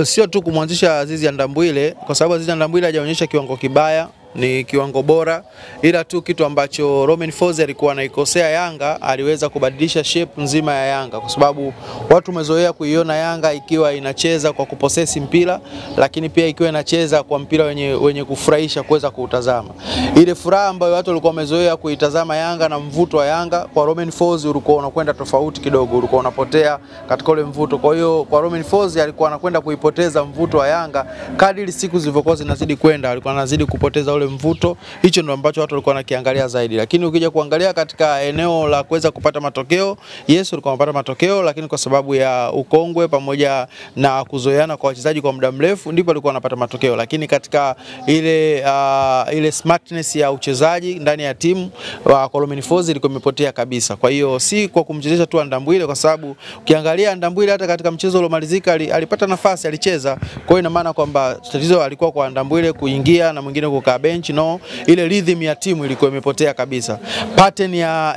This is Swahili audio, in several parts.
Sio tu kumwanzisha Azizi Ndambwile, kwa sababu Azizi Ndambwile hajaonyesha kiwango kibaya, ni kiwango bora, ila tu kitu ambacho Romain Folz alikuwa anaikosea Yanga, aliweza kubadilisha shape nzima ya Yanga, kwa sababu watu wamezoea kuiona Yanga ikiwa inacheza kwa kuposesi mpira, lakini pia ikiwa inacheza kwa mpira wenye kufurahisha kuweza kuutazama. Ile furaha ambayo watu walikuwa wamezoea kuitazama Yanga na mvuto wa Yanga, kwa Romain Folz ulikuwa unakwenda tofauti kidogo, ulikuwa unapotea katika ule mvuto. Kwa hiyo kwa Romain Folz alikuwa anakwenda kuipoteza mvuto wa Yanga kadri siku zilivyokuwa zinazidi kwenda, alikuwa anazidi kupoteza ule mvuto. Hicho ndio ambacho watu walikuwa wanakiangalia zaidi. Lakini ukija kuangalia katika eneo la kuweza kupata matokeo, yes ulikuwa unapata matokeo, lakini kwa sababu ya ukongwe pamoja na kuzoeana kwa wachezaji kwa muda mrefu ndipo alikuwa anapata matokeo. Lakini katika ile smartness ya uchezaji ndani ya timu kwa Romain Folz ilikuwa imepotea kabisa. Kwa hiyo si kwa kumchezesha tu Ndambwile, kwa sababu ukiangalia Ndambwile hata katika mchezo uliomalizika alipata nafasi, alicheza. Kwa hiyo ina maana kwamba tatizo alikuwa kwa Ndambwile kuingia na mwingine kukaa bench. No, ile rhythm ya timu ilikuwa imepotea kabisa. Pattern ya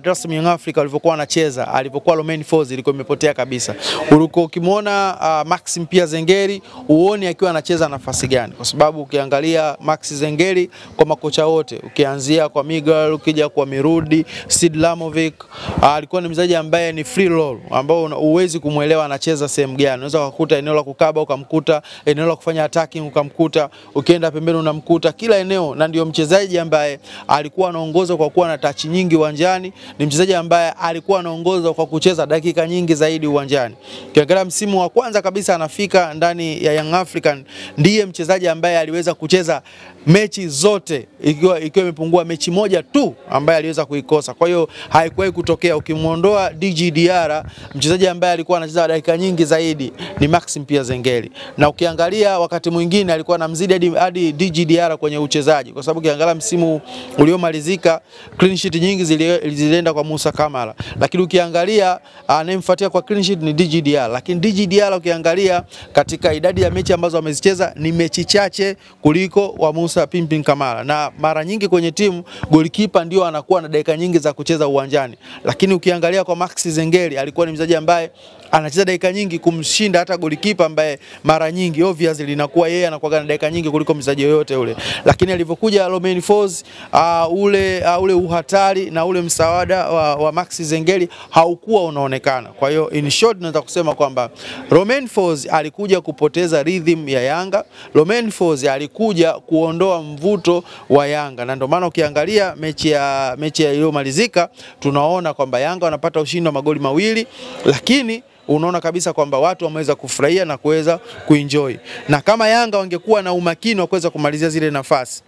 Dar es Salaam Young Africa walivyokuwa wanacheza, alipokuwa Romain Folz ilikuwa imepotea kabisa. Ulikuwa ukimwona Maxim pia Zengeri, uone akiwa anacheza nafasi gani, kwa sababu ukiangalia Max Zengeri kwa makocha wote, ukianzia kwa Miguel, ukija kwa Mirudi, Sid Lamovic, alikuwa ni mchezaji ambaye ni free roll, ambao uwezi kumuelewa anacheza sehemu gani. Unaweza kukuta eneo la kukaba ukamkuta, eneo la kufanya attacking ukamkuta, ukienda pembeni unamkuta, kila eneo. Na ndio mchezaji ambaye alikuwa anaongoza kwa kuwa na touch nyingi uwanjani, ni mchezaji ambaye alikuwa anaongoza kwa kucheza dakika nyingi zaidi uwanjani. Kiangalia msimu wa kwanza kabisa anafika ndani ya Young African, ndiye mchezaji ambaye aliweza kucheza mechi zote ikiwa imepungua mechi moja tu ambaye aliweza kuikosa. Kwa hiyo haikuwahi kutokea. Ukimuondoa DG Diarra, mchezaji ambaye alikuwa anacheza dakika nyingi zaidi ni Maxim pia Zengeri. Na ukiangalia wakati mwingine alikuwa anamzidi hadi DG Diarra kwenye uchezaji, kwa sababu ukiangalia msimu uliomalizika clean sheet nyingi zilienda kwa Musa Kamara, lakini ukiangalia anayemfuatia kwa clean sheet ni DG Diarra. Lakini DG Diarra ukiangalia katika idadi ya mechi ambazo amezicheza ni mechi chache kuliko wa Musa Pimpin Kamara, na mara nyingi kwenye timu goalkeeper ndio anakuwa na dakika nyingi za kucheza uwanjani. Lakini ukiangalia kwa Max Zengeri, alikuwa ni mchezaji ambaye anacheza dakika nyingi kumshinda hata goalkeeper ambaye mara nyingi obviously linakuwa yeye anakuwa na dakika nyingi kuliko mchezaji yoyote ule. Lakini alivyokuja Romain Folz, ule uhatari na ule msaada wa Max Zengeri haukuwa unaonekana. Kwa hiyo in short naweza kusema kwamba Romain Folz alikuja kupoteza rhythm ya Yanga. Romain Folz alikuja kuondoa mvuto wa Yanga, na ndio maana ukiangalia mechi ya iliyomalizika tunaona kwamba Yanga wanapata ushindi wa magoli mawili, lakini unaona kabisa kwamba watu wameweza kufurahia na kuweza kuenjoy. Na kama Yanga wangekuwa na umakini wa kuweza kumalizia zile nafasi,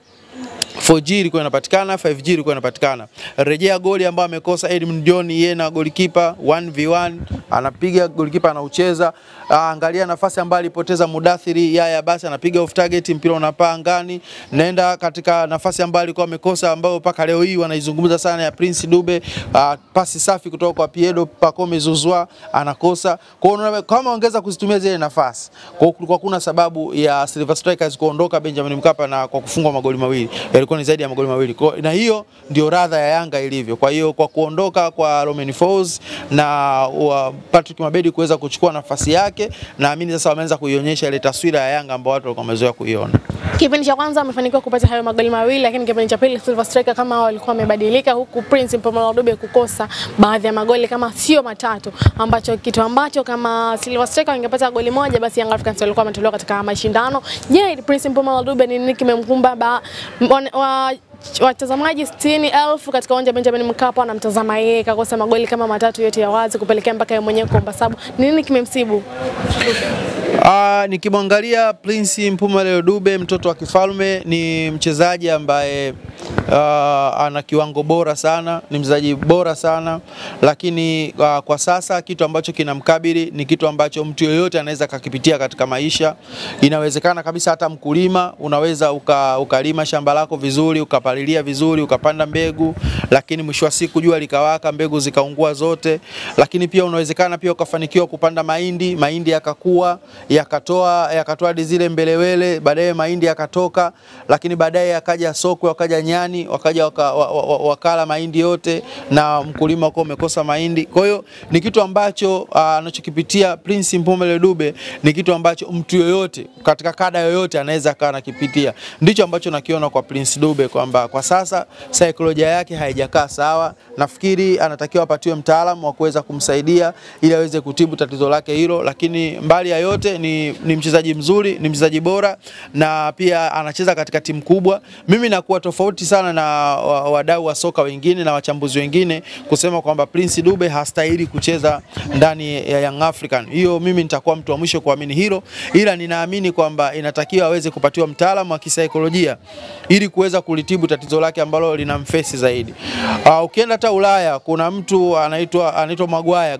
4G ilikuwa inapatikana, 5G ilikuwa inapatikana. Rejea goli ambao amekosa Edmund John, yeye na golikipa 1v1 anapiga, golikipa anaucheza. Angalia nafasi ambayo alipoteza Mudathiri Yaya, basi anapiga off target, mpira unapaa angani. Naenda katika nafasi ambayo alikuwa amekosa, ambayo mpaka leo hii wanaizungumza sana, ya Prince Dube, pasi safi kutoka kwa Pierdo Pacome Zouzoua anakosa. Kwa hiyo kama ongeza kuzitumia zile nafasi, kwa kuna sababu ya Silver Strikers kuondoka Benjamin Mkapa na kwa kufungwa magoli mawili, yalikuwa ni zaidi ya magoli mawili. Na hiyo ndio radha ya Yanga ilivyo. Kwa hiyo kwa kuondoka kwa Romain Folz na Patrick Mabedi kuweza kuchukua nafasi yake, naamini sasa wameanza kuionyesha ile taswira ya Yanga ambayo watu walikuwa wamezoea kuiona. Kipindi cha kwanza amefanikiwa kupata hayo magoli mawili, lakini kipindi cha pili Silver Striker kama walikuwa wamebadilika, huku Prince Mpumelelo Dube kukosa baadhi ya magoli kama sio matatu, kitu ambacho kama Silver Striker ingepata goli moja basi Young Africans walikuwa wametolewa katika mashindano. Je, Prince Mpumelelo Dube ni nini kimemkumba? Watazamaji 60,000 katika uwanja Benjamin Mkapa wanamtazama yeye, kakosa magoli kama matatu yote ya wazi kupelekea mpaka yeye mwenyewe kuomba sababu. Nini kimemsibu? Nikimwangalia Prince Mpumelelo Dube, mtoto wa kifalme, ni mchezaji ambaye ana kiwango bora sana, ni mchezaji bora sana, lakini kwa sasa kitu ambacho kinamkabili ni kitu ambacho mtu yoyote anaweza kukipitia katika maisha. Inawezekana kabisa hata mkulima unaweza ukalima shamba lako vizuri, ukapalilia vizuri, ukapanda mbegu, lakini mwisho wa siku jua likawaka, mbegu zikaungua zote. Lakini pia unawezekana pia ukafanikiwa kupanda mahindi yakakua, yakatoa zile mbelewele, baadaye mahindi yakatoka, lakini baadaye akaja sokwe, akaja nyani, shambani wakaja wakala mahindi yote na mkulima wako umekosa mahindi. Kwa hiyo ni kitu ambacho anachokipitia Prince Mpumelelo Dube ni kitu ambacho mtu yoyote katika kada yoyote anaweza kaa nakipitia. Ndicho ambacho nakiona kwa Prince Dube kwamba kwa sasa saikolojia yake haijakaa sawa. Nafikiri anatakiwa apatiwe mtaalamu wa kuweza kumsaidia ili aweze kutibu tatizo lake hilo, lakini mbali ya yote ni mchezaji mzuri, ni mchezaji bora na pia anacheza katika timu kubwa. Mimi nakuwa tofauti sana na wadau wa soka wengine na wachambuzi wengine kusema kwamba Prince Dube hastahili kucheza ndani ya Young African. Hiyo mimi nitakuwa mtu wa mwisho kuamini hilo, ila ninaamini kwamba inatakiwa aweze kupatiwa mtaalamu wa kisaikolojia ili kuweza kulitibu tatizo lake ambalo linamfesi zaidi. Ukienda hata Ulaya kuna mtu anaitwa Maguire,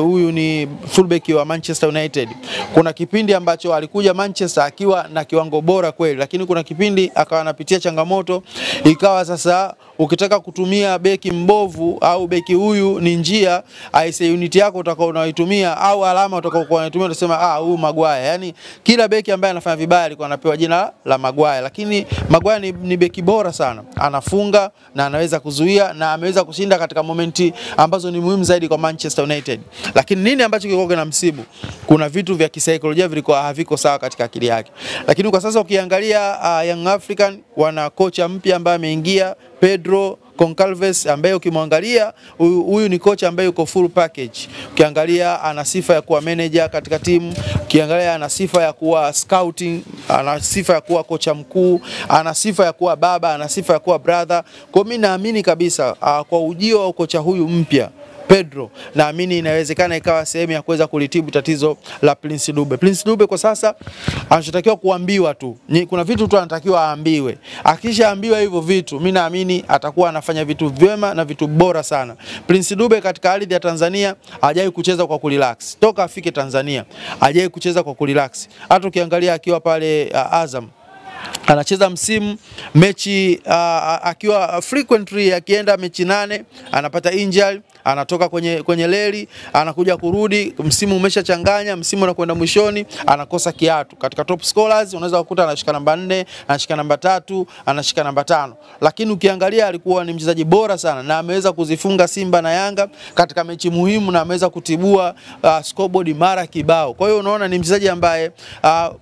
huyu ni fullback wa Manchester United. Kuna kipindi ambacho alikuja Manchester akiwa na kiwango bora kweli, lakini kuna kipindi akawa anapitia changamoto, ikawa sasa ukitaka kutumia beki mbovu au beki huyu ni njia aise unit yako utakao unaitumia au alama utakao unaitumia utasema huyu Maguire. Yani kila beki ambaye anafanya vibaya alikuwa anapewa jina la Maguire, lakini Maguire ni beki bora sana, anafunga na anaweza kuzuia na ameweza kushinda katika momenti ambazo ni muhimu zaidi kwa Manchester United. Lakini nini ambacho kilikuwa kinamsibu? Kuna vitu vya kisaikolojia vilikuwa haviko sawa katika akili yake. Lakini kwa sasa ukiangalia Young African wana kocha mpya ambaye ameingia, Pedro Goncalves, ambaye ukimwangalia huyu ni kocha ambaye yuko full package. Ukiangalia ana sifa ya kuwa manager katika timu, ukiangalia ana sifa ya kuwa scouting, ana sifa ya kuwa kocha mkuu, ana sifa ya kuwa baba, ana sifa ya kuwa brother. Kwa mimi naamini kabisa kwa ujio wa kocha huyu mpya Pedro, naamini inawezekana ikawa sehemu ya kuweza kulitibu tatizo la Prince Dube. Prince Dube kwa sasa anachotakiwa kuambiwa tu, kuna vitu tu anatakiwa aambiwe. Akishaambiwa hivyo vitu, mimi naamini atakuwa anafanya vitu vyema na vitu bora sana. Prince Dube katika ardhi ya Tanzania hajai kucheza kwa kurelax. Toka afike Tanzania hajai kucheza kwa kurelax. Hata ukiangalia akiwa pale Azam anacheza msimu mechi akiwa frequently akienda mechi 8 anapata injury, anatoka kwenye leli, anakuja kurudi, msimu umeshachanganya, msimu unakwenda mwishoni, anakosa kiatu. Katika top scorers unaweza kukuta anashika namba 4, anashika namba 3, anashika namba 5. Lakini ukiangalia alikuwa ni mchezaji bora sana na ameweza kuzifunga Simba na Yanga katika mechi muhimu na ameweza kutibua scoreboard mara kibao. Kwa hiyo unaona ni mchezaji ambaye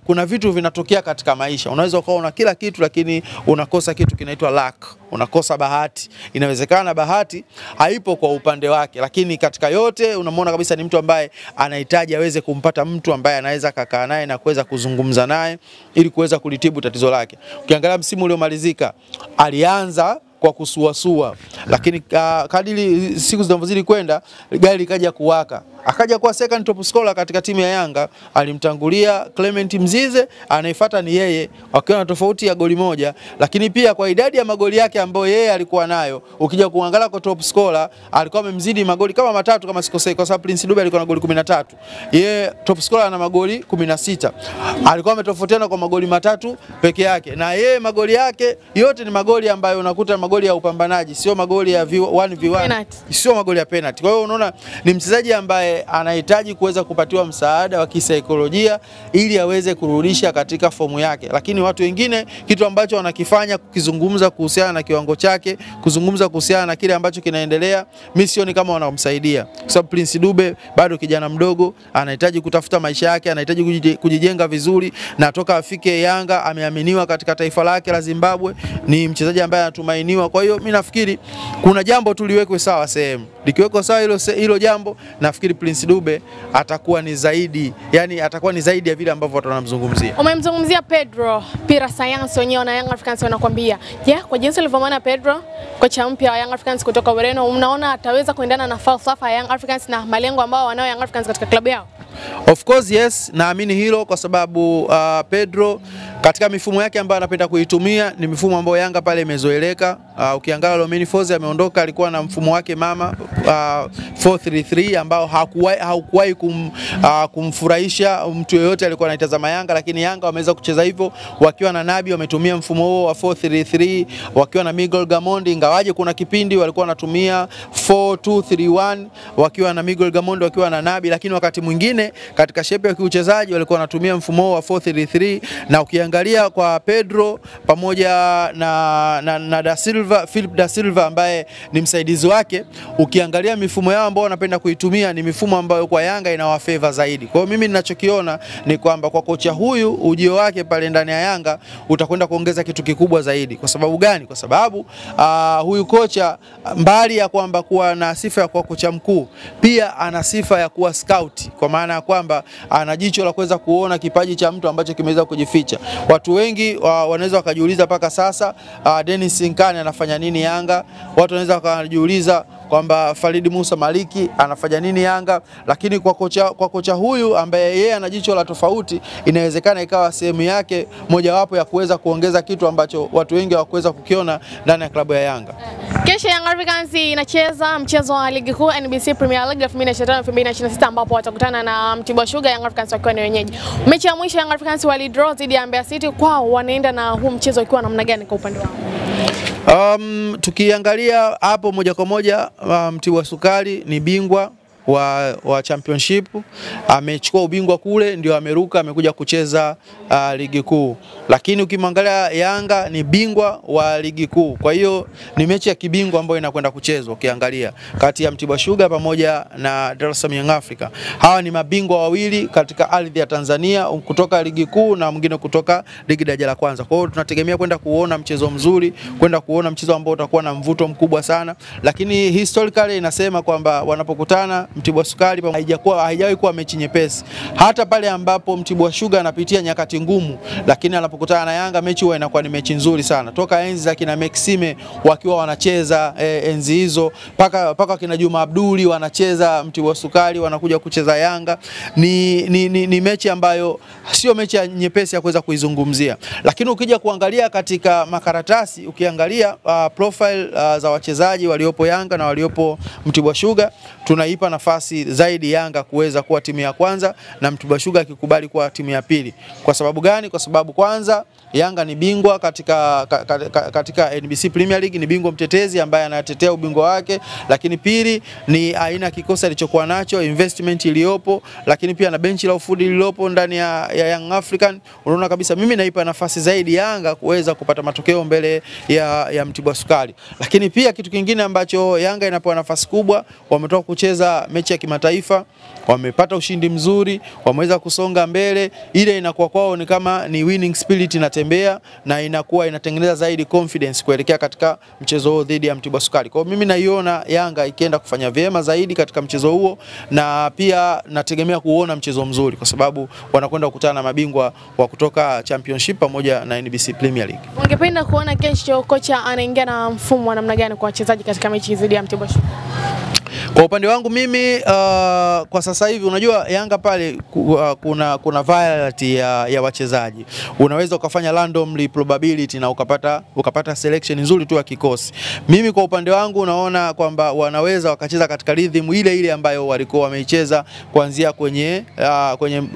kuna vitu vinatokea katika maisha. Unaweza ukaona kila kitu lakini unakosa kitu kinaitwa luck. Unakosa bahati. Inawezekana bahati haipo kwa upande wake, lakini katika yote unamwona kabisa ni mtu ambaye anahitaji aweze kumpata mtu ambaye anaweza kukaa naye na kuweza kuzungumza naye ili kuweza kulitibu tatizo lake. Ukiangalia msimu uliomalizika alianza kwa kusuasua, lakini kadiri siku zinavyozidi kwenda gari likaja kuwaka, akaja kuwa second top scorer katika timu ya Yanga. Alimtangulia Clement Mzize, anayefuata ni yeye, wakiwa na tofauti ya goli moja, lakini pia kwa idadi ya magoli yake ambayo yeye alikuwa nayo, ukija kuangalia kwa top scorer alikuwa amemzidi magoli kama 3 kama sikosei, kwa sababu Prince Dube alikuwa na goli 13, yeye top scorer ana magoli 16. Alikuwa ametofautiana kwa magoli 3 peke yake, na yeye magoli yake yote ni magoli ambayo unakuta magoli ya upambanaji, sio magoli ya 1v1, sio magoli ya penalty. Kwa hiyo unaona ni mchezaji ambaye anahitaji kuweza kupatiwa msaada wa kisaikolojia ili aweze kurudisha katika fomu yake. Lakini watu wengine kitu ambacho wanakifanya kukizungumza kuhusiana na kiwango chake, kuzungumza kuhusiana na kile ambacho kinaendelea, mimi sioni kama wanamsaidia. Kwa sababu Prince Dube bado kijana mdogo, anahitaji kutafuta maisha yake, anahitaji kujijenga vizuri, na toka afike Yanga ameaminiwa katika taifa lake la Zimbabwe, ni mchezaji ambaye anatumainiwa. Kwa hiyo mimi nafikiri kuna jambo tuliwekwe sawa sehemu. Likiwekwa sawa hilo jambo, nafikiri Prince Dube atakuwa ni zaidi, yani atakuwa ni zaidi ya vile ambavyo watu wanamzungumzia. Umemzungumzia Pedro, pira science wenyewe na Young Africans wanakuambia, kwa jinsi ulivyomwona Pedro, kocha mpya wa Young Africans kutoka Ureno, unaona ataweza kuendana na falsafa ya Young Africans na malengo ambao wanao Young Africans katika klabu yao? Of course yes, naamini hilo kwa sababu Pedro katika mifumo yake ambayo anapenda kuitumia ni mifumo ambayo Yanga pale imezoeleka. Ukiangalia Romain Folz ameondoka, alikuwa na mfumo wake mama 4-3-3 ambao hakuwahi kumfurahisha mtu yeyote alikuwa anaitazama Yanga, lakini Yanga wameweza kucheza hivyo wakiwa na Nabi, wametumia mfumo huo wa 4-3-3 wakiwa na Miguel Gamondi, ingawaje kuna kipindi walikuwa wanatumia 4-2-3-1 wakiwa na Miguel Gamondi wakiwa na Nabi, lakini wakati mwingine katika shape ya kiuchezaji walikuwa wanatumia mfumo wa 4-3-3. Na ukiangalia kwa Pedro pamoja na Da Silva Silva, Philip da Silva ambaye ni msaidizi wake, ukiangalia mifumo yao ambao wanapenda kuitumia ni mifumo ambayo kwa Yanga inawafavor zaidi. Kwa hiyo mimi ninachokiona ni kwamba kwa kocha huyu ujio wake pale ndani ya Yanga utakwenda kuongeza kitu kikubwa zaidi. Kwa sababu gani? Kwa sababu huyu kocha mbali ya kwamba kuwa na sifa ya kuwa kocha mkuu, pia ana sifa ya kuwa scout, kwa maana ya kwamba ana jicho la kuweza kuona kipaji cha mtu ambacho kimeweza kujificha. Watu wengi wanaweza wakajiuliza paka sasa Dennis Nkane anafanya nini Yanga? Watu wanaweza wakajiuliza kwamba Farid Musa Maliki anafanya nini Yanga, lakini kwa kocha huyu ambaye yeye ana jicho la tofauti, inawezekana ikawa sehemu yake mojawapo ya kuweza kuongeza kitu ambacho watu wengi hawakuweza kukiona ndani ya klabu ya Yanga. Kesho Young Africans inacheza mchezo wa ligi kuu NBC Premier League 2025-2026 ambapo watakutana na Mtibwa Sugar, Young Africans wakiwa ni wenyeji. Mechi ya mwisho Young Africans walidraw dhidi ya Mbeya City, kwao wanaenda na huu mchezo ukiwa namna gani kwa upande wao? Tukiangalia hapo moja kwa moja, Mtibwa Sukari ni bingwa wa championship, amechukua ubingwa kule, ndio ameruka amekuja kucheza ligi kuu. Lakini ukimwangalia Yanga ni bingwa wa ligi kuu. Kwa hiyo ni mechi ya kibingwa ambayo inakwenda kuchezwa ukiangalia kati ya Mtibwa Sugar pamoja na Dar es Salaam Young Africa. Hawa ni mabingwa wawili katika ardhi ya Tanzania, kutoka ligi kuu na mwingine kutoka ligi daraja la kwanza. Kwa hiyo tunategemea kwenda kuona mchezo mzuri, kwenda kuona mchezo ambao utakuwa na mvuto mkubwa sana. Lakini historically inasema kwamba wanapokutana Mtibwa Sukari haijawahi kuwa mechi nyepesi. Hata pale ambapo Mtibwa Sugar anapitia nyakati ngumu, lakini anapokutana na Yanga mechi huwa inakuwa ni mechi nzuri sana. Toka enzi za kina Maxime wakiwa wanacheza enzi hizo, paka kina Juma Abduli wanacheza Mtibwa Sukari, wanakuja kucheza Yanga. Ni mechi ambayo sio mechi nyepesi ya kuweza kuizungumzia. Lakini ukija kuangalia katika makaratasi, ukiangalia profile za wachezaji waliopo Yanga na waliopo Mtibwa Sugar, tunaipa nafasi zaidi Yanga kuweza kuwa timu ya kwanza na Mtibwa Sugar akikubali kuwa timu ya pili. Kwa sababu gani? Kwa sababu kwanza Yanga ni bingwa katika NBC Premier League, ni bingwa mtetezi ambaye anatetea ubingwa wake. Lakini pili ni aina kikosi alichokuwa nacho, investment iliyopo, lakini pia na benchi la ufundi lililopo ndani ya Young African. Unaona kabisa mimi naipa nafasi zaidi Yanga kuweza kupata matokeo mbele ya Mtibwa Sukari. Lakini pia kitu kingine ambacho Yanga inapewa nafasi kubwa, wametoka kucheza mechi ya kimataifa, wamepata ushindi mzuri, wameweza kusonga mbele. Ile inakuwa kwao ni kama ni winning spirit inatembea, na inakuwa inatengeneza zaidi confidence kuelekea katika mchezo huo dhidi ya Mtibwa Sukari. Kwa hiyo mimi naiona Yanga ikienda kufanya vyema zaidi katika mchezo huo, na pia nategemea kuona mchezo mzuri kwa sababu wanakwenda kukutana na mabingwa wa kutoka championship pamoja na NBC Premier League. Ungependa kuona kesho kocha anaingia na mfumo wa namna gani kwa wachezaji katika mechi dhidi ya Mtibwa Sugar? Kwa upande wangu mimi kwa sasa hivi unajua Yanga pale kuna variety ya wachezaji. Unaweza ukafanya randomly probability na ukapata selection nzuri tu ya kikosi. Mimi kwa upande wangu unaona kwamba wanaweza wakacheza katika rhythm ile ambayo walikuwa wameicheza kuanzia kwenye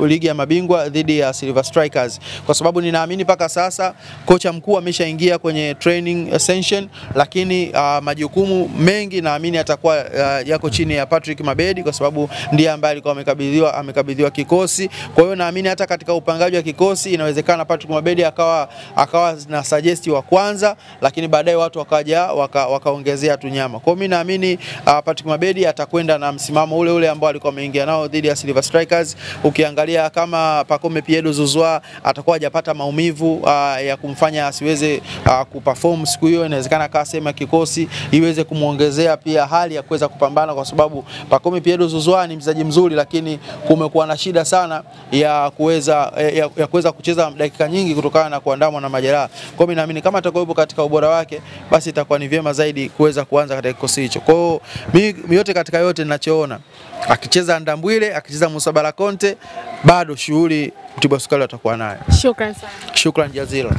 ligi ya mabingwa dhidi ya Silver Strikers. Kwa sababu ninaamini paka sasa kocha mkuu ameshaingia kwenye training session, lakini majukumu mengi naamini atakuwa yako chini ya Patrick Mabedi, kwa sababu ndiye ambaye alikuwa amekabidhiwa kikosi. Kwa hiyo naamini hata katika upangaji wa kikosi inawezekana Patrick Mabedi akawa na suggest wa kwanza, lakini baadaye watu wakaongezea tu nyama. Kwa hiyo mimi naamini Patrick Mabedi atakwenda na msimamo ule ambao alikuwa ameingia nao dhidi ya Silver Strikers. Ukiangalia kama Pacome Pierre Zouzoua atakuwa hajapata maumivu ya kumfanya asiweze kuperform siku hiyo, inawezekana akasema kikosi iweze kumuongezea pia hali ya kuweza kupambana, kwa sababu Pacome Pierre Zouzoua ni mchezaji mzuri, lakini kumekuwa na shida sana ya kuweza kucheza dakika nyingi kutokana na kuandamwa na majeraha. Kwa hiyo mimi naamini kama atakuwa katika ubora wake, basi itakuwa ni vyema zaidi kuweza kuanza katika kikosi hicho. Kwa hiyo mimi yote katika yote ninachoona, akicheza Ndambwile, akicheza Musa Bala Conte, bado shughuli Mtibwa Sukari atakuwa nayo. Shukrani sana. Shukrani jazila.